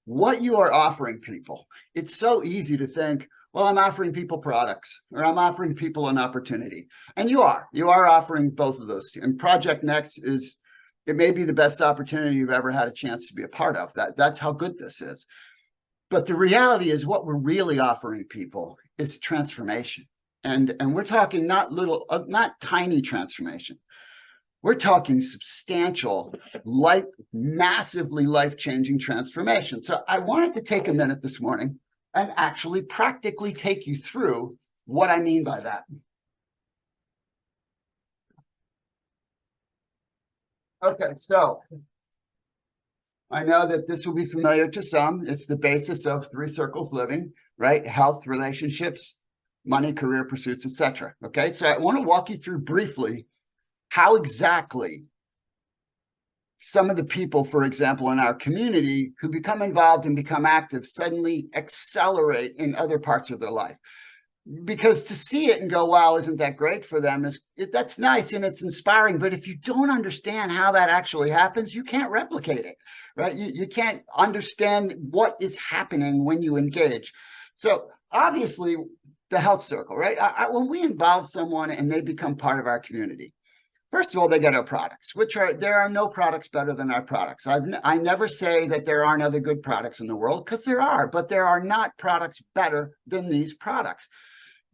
what you are offering people. It's so easy to think, well, I'm offering people products or I'm offering people an opportunity. And you are offering both of those. And Project Next is, it may be the best opportunity you've ever had a chance to be a part of. That's how good this is. But the reality is what we're really offering people is transformation. And we're talking not tiny transformation. We're talking substantial, massively life-changing transformation. So I wanted to take a minute this morning and actually practically take you through what I mean by that. Okay, so I know that this will be familiar to some. It's the basis of 3 circles living, right? Health, relationships, money, career pursuits, etc. Okay, so I want to walk you through briefly how exactly some of the people, for example, in our community who become involved and become active suddenly accelerate in other parts of their life. Because to see it and go, wow, isn't that great for them? That's nice and it's inspiring. But if you don't understand how that actually happens, you can't replicate it, right? You can't understand what is happening when you engage. So obviously, the health circle, right? When we involve someone and they become part of our community, first of all, they get our products, there are no products better than our products. I never say that there aren't other good products in the world, because there are, but there are not products better than these products.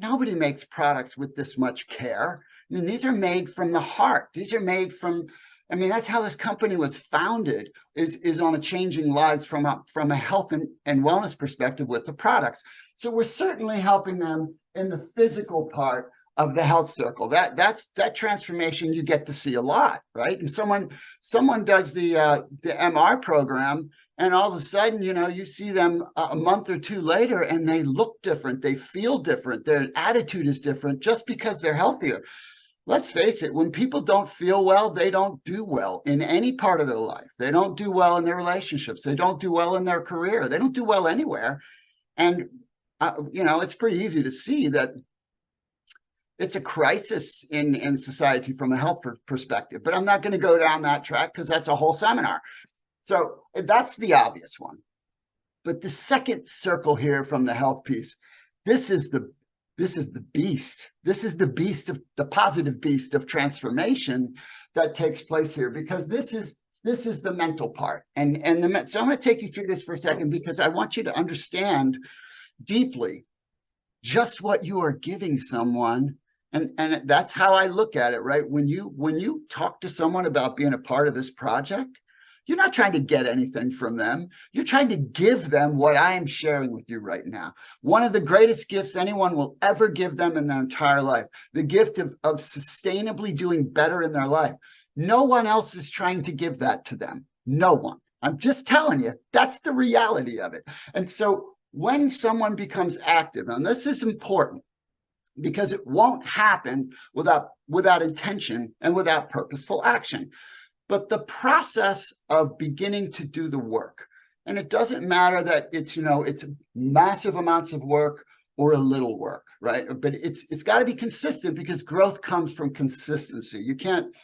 Nobody makes products with this much care. I mean, these are made from the heart. These are made from, I mean, that's how this company was founded, is on a changing lives from a health and wellness perspective with the products. So we're certainly helping them in the physical part of the health circle. That transformation you get to see a lot, right? And someone does the MR program, and all of a sudden, you see them a month or 2 later, and they look different, they feel different, their attitude is different just because they're healthier. Let's face it, when people don't feel well, they don't do well in any part of their life. They don't do well in their relationships. They don't do well in their career. They don't do well anywhere. And it's pretty easy to see that it's a crisis in society from a health perspective, but I'm not going to go down that track because that's a whole seminar. So that's the obvious one. But the second circle here from the health piece, this is the beast. This is the beast of the positive beast of transformation that takes place here, because this is the mental part. So I'm going to take you through this for a second, because I want you to understand deeply just what you are giving someone. And that's how I look at it, right? When you talk to someone about being a part of this project, you're not trying to get anything from them. You're trying to give them what I am sharing with you right now. One of the greatest gifts anyone will ever give them in their entire life, the gift of sustainably doing better in their life. No one else is trying to give that to them. No one. I'm just telling you, that's the reality of it. And so when someone becomes active, and this is important, because it won't happen without intention and without purposeful action. But the process of beginning to do the work, and it doesn't matter that it's massive amounts of work or a little work, right? But it's got to be consistent, because growth comes from consistency. You can't,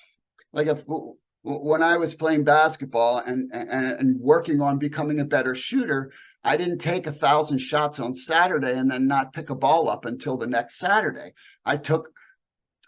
when I was playing basketball and working on becoming a better shooter, I didn't take 1,000 shots on Saturday and then not pick a ball up until the next Saturday. I took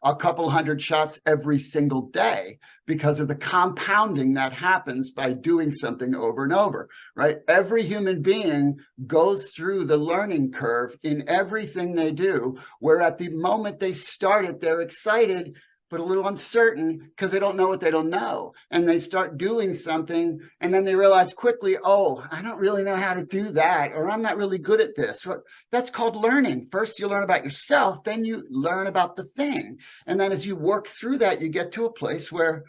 a couple hundred shots every single day, because of the compounding that happens by doing something over and over, right? Every human being goes through the learning curve in everything they do, where at the moment they start it, they're excited, but a little uncertain, because they don't know what they don't know. And they start doing something, and then they realize quickly, oh, I don't really know how to do that, or I'm not really good at this. That's called learning. First, you learn about yourself, then you learn about the thing. And then as you work through that, you get to a place where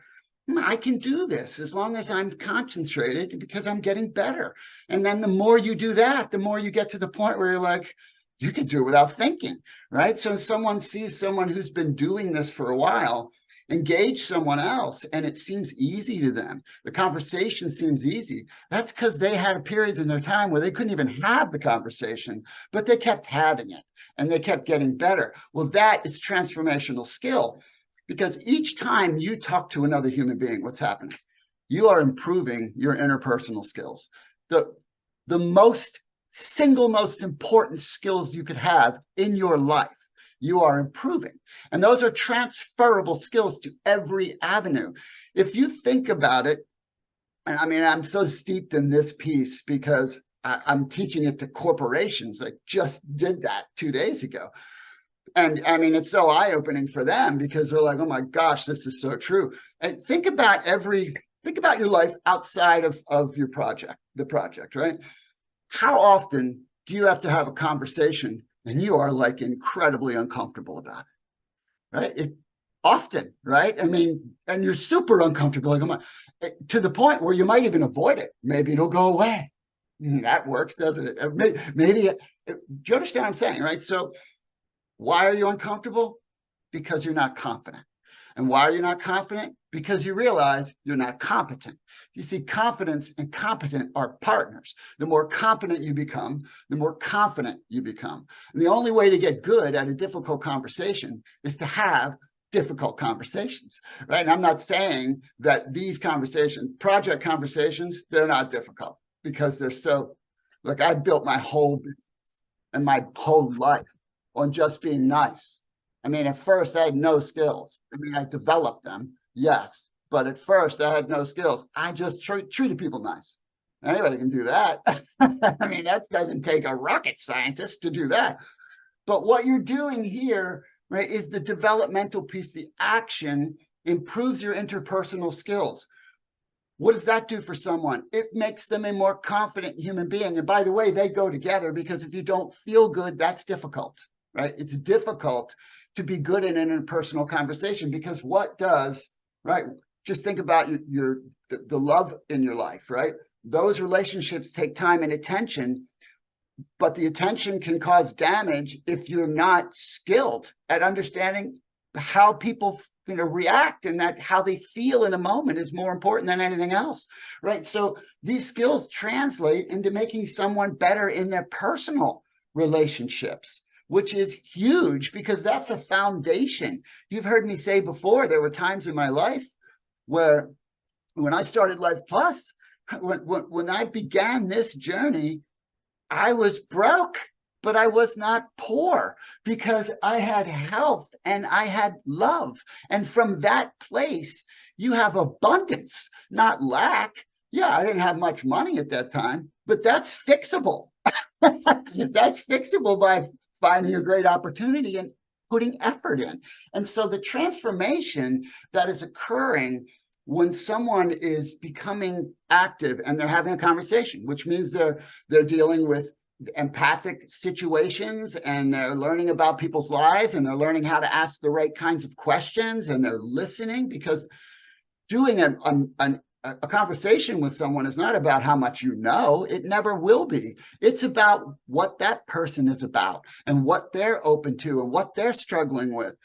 I can do this as long as I'm concentrated, because I'm getting better. And then the more you do that, the more you get to the point where you're like, you can do it without thinking, right? So someone sees someone who's been doing this for a while, engage someone else, and it seems easy to them. The conversation seems easy. That's because they had periods in their time where they couldn't even have the conversation, but they kept having it, and they kept getting better. Well, that is transformational skill, because each time you talk to another human being, what's happening? You are improving your interpersonal skills. The the single most important skills you could have in your life, you are improving. And those are transferable skills to every avenue. If you think about it, and I mean, I'm so steeped in this piece because I'm teaching it to corporations. I just did that 2 days ago. And I mean, it's so eye-opening for them because they're like, oh my gosh, this is so true. And think about your life outside of your the project, right? How often do you have to have a conversation and you are like incredibly uncomfortable about it, right? Often, right? I mean, and you're super uncomfortable, like, to the point where you might even avoid it. Maybe it'll go away. That works, doesn't it? Maybe, do you understand what I'm saying, right? So why are you uncomfortable? Because you're not confident. And why are you not confident? Because you realize you're not competent. You see, confidence and competent are partners. The more competent you become, the more confident you become. And the only way to get good at a difficult conversation is to have difficult conversations, right? And I'm not saying that these conversations, project conversations, they're not difficult because they're so, look, I built my whole business and my whole life on just being nice. I mean, at first I had no skills. I mean, I developed them, yes, but at first I had no skills. I just treated people nice. Anybody can do that. I mean, that doesn't take a rocket scientist to do that. But what you're doing here, right, is the developmental piece. The action improves your interpersonal skills. What does that do for someone? It makes them a more confident human being. And by the way, they go together because if you don't feel good, that's difficult, right? It's difficult to be good in an interpersonal conversation because what does, right? Just think about the love in your life, right? Those relationships take time and attention, but the attention can cause damage if you're not skilled at understanding how people react, and that how they feel in a moment is more important than anything else, right? So these skills translate into making someone better in their personal relationships, which is huge because that's a foundation. You've heard me say before, there were times in my life where when I started Life Plus, when I began this journey, I was broke, but I was not poor because I had health and I had love. And from that place, you have abundance, not lack. Yeah, I didn't have much money at that time, but that's fixable. That's fixable by finding a great opportunity and putting effort in. And so the transformation that is occurring when someone is becoming active and they're having a conversation, which means they're dealing with empathic situations and they're learning about people's lives and they're learning how to ask the right kinds of questions and they're listening, because doing a conversation with someone is not about how much you know. It never will be. It's about what that person is about and what they're open to and what they're struggling with.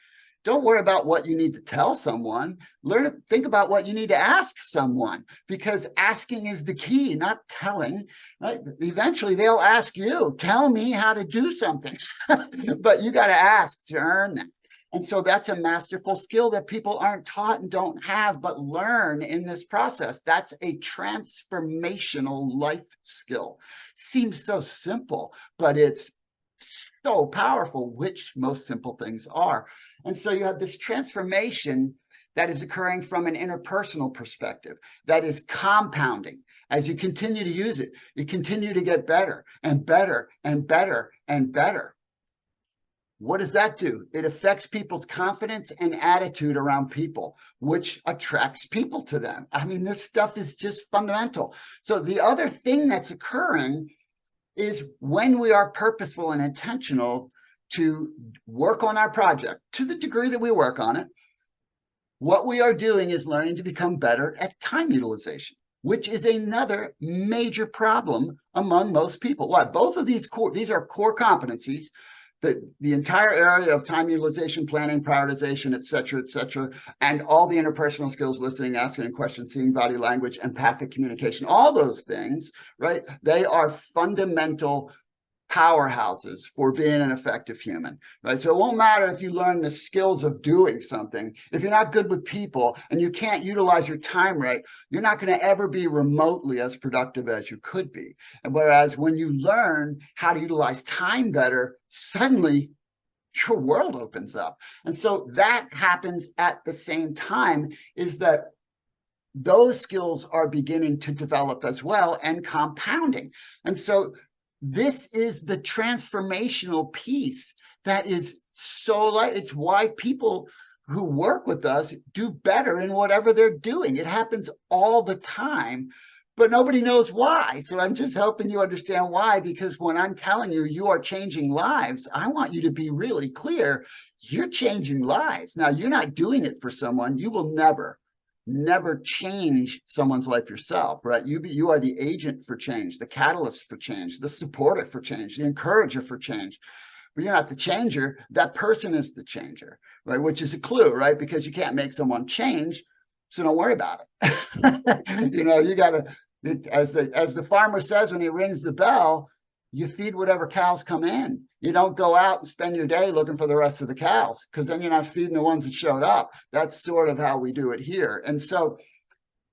Don't worry about what you need to tell someone. Think about what you need to ask someone, because asking is the key, not telling, right? Eventually they'll ask you, tell me how to do something, but you got to ask to earn that. And so that's a masterful skill that people aren't taught and don't have, but learn in this process. That's a transformational life skill. Seems so simple, but it's so powerful, which most simple things are. And so you have this transformation that is occurring from an interpersonal perspective that is compounding. As you continue to use it, you continue to get better and better and better and better. What does that do? It affects people's confidence and attitude around people, which attracts people to them. I mean, this stuff is just fundamental. So the other thing that's occurring is when we are purposeful and intentional to work on our project, to the degree that we work on it, what we are doing is learning to become better at time utilization, which is another major problem among most people. Why? Both of these are core competencies. The entire area of time utilization, planning, prioritization, et cetera, and all the interpersonal skills, listening, asking questions, seeing body language, empathic communication, all those things, right? They are fundamental powerhouses for being an effective human, right? So it won't matter if you learn the skills of doing something. If you're not good with people and you can't utilize your time right, you're not going to ever be remotely as productive as you could be. And whereas when you learn how to utilize time better, suddenly your world opens up. And so that happens at the same time, is that those skills are beginning to develop as well and compounding. And so this is the transformational piece that is so it's why people who work with us do better in whatever they're doing. It happens all the time, but nobody knows why. So I'm just helping you understand why, because when I'm telling you you are changing lives, I want you to be really clear. You're changing lives. Now, you're not doing it for someone. You will never change someone's life yourself, right? You are the agent for change, the catalyst for change, the supporter for change, the encourager for change. But you're not the changer. That person is the changer, right? Which is a clue, right? Because you can't make someone change, so don't worry about it. You got to, as the farmer says when he rings the bell, you feed whatever cows come in. You don't go out and spend your day looking for the rest of the cows, because then you're not feeding the ones that showed up. That's sort of how we do it here. And so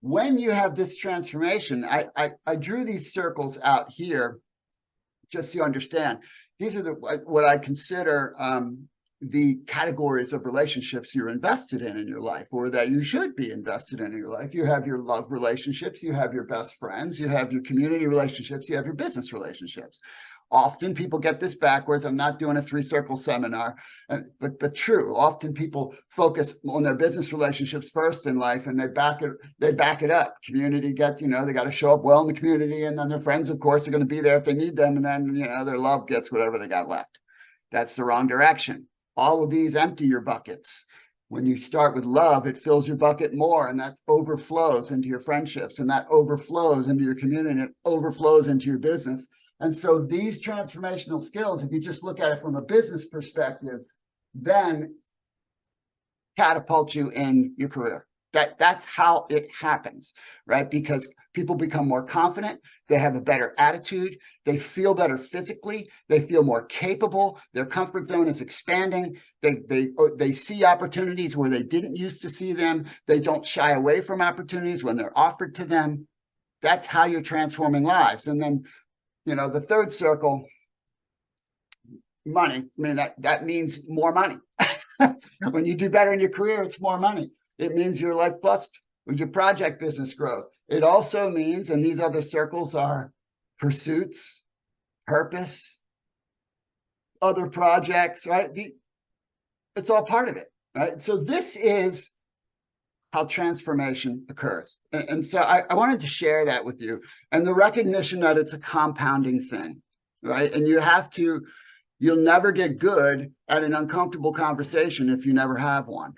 when you have this transformation, I drew these circles out here just so you understand. These are what I consider the categories of relationships you're invested in your life, or that you should be invested in your life. You have your love relationships, you have your best friends, you have your community relationships, you have your business relationships. Often people get this backwards. I'm not doing a 3-circle seminar, but true. Often people focus on their business relationships first in life, and they back it up. Community they got to show up well in the community, and then their friends, of course, are going to be there if they need them, and then their love gets whatever they got left. That's the wrong direction. All of these empty your buckets. When you start with love, it fills your bucket more, and that overflows into your friendships, and that overflows into your community, and it overflows into your business. And so these transformational skills, if you just look at it from a business perspective, then catapult you in your career. That's how it happens, right? Because people become more confident, they have a better attitude, they feel better physically, they feel more capable, their comfort zone is expanding, they see opportunities where they didn't used to see them, they don't shy away from opportunities when they're offered to them. That's how you're transforming lives. And then the third circle, money. I mean, that means more money. When you do better in your career, it's more money. It means your life plus your project business growth. It also means, and these other circles are pursuits, purpose, other projects, right? It's all part of it, right? So this is how transformation occurs. And so I wanted to share that with you, and the recognition that it's a compounding thing, right? And you'll never get good at an uncomfortable conversation if you never have one.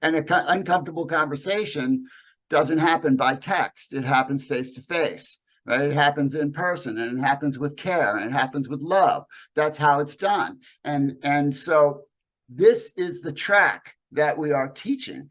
And an uncomfortable conversation doesn't happen by text. It happens face to face, right? It happens in person, and it happens with care, and it happens with love. That's how it's done. And so this is the track that we are teaching.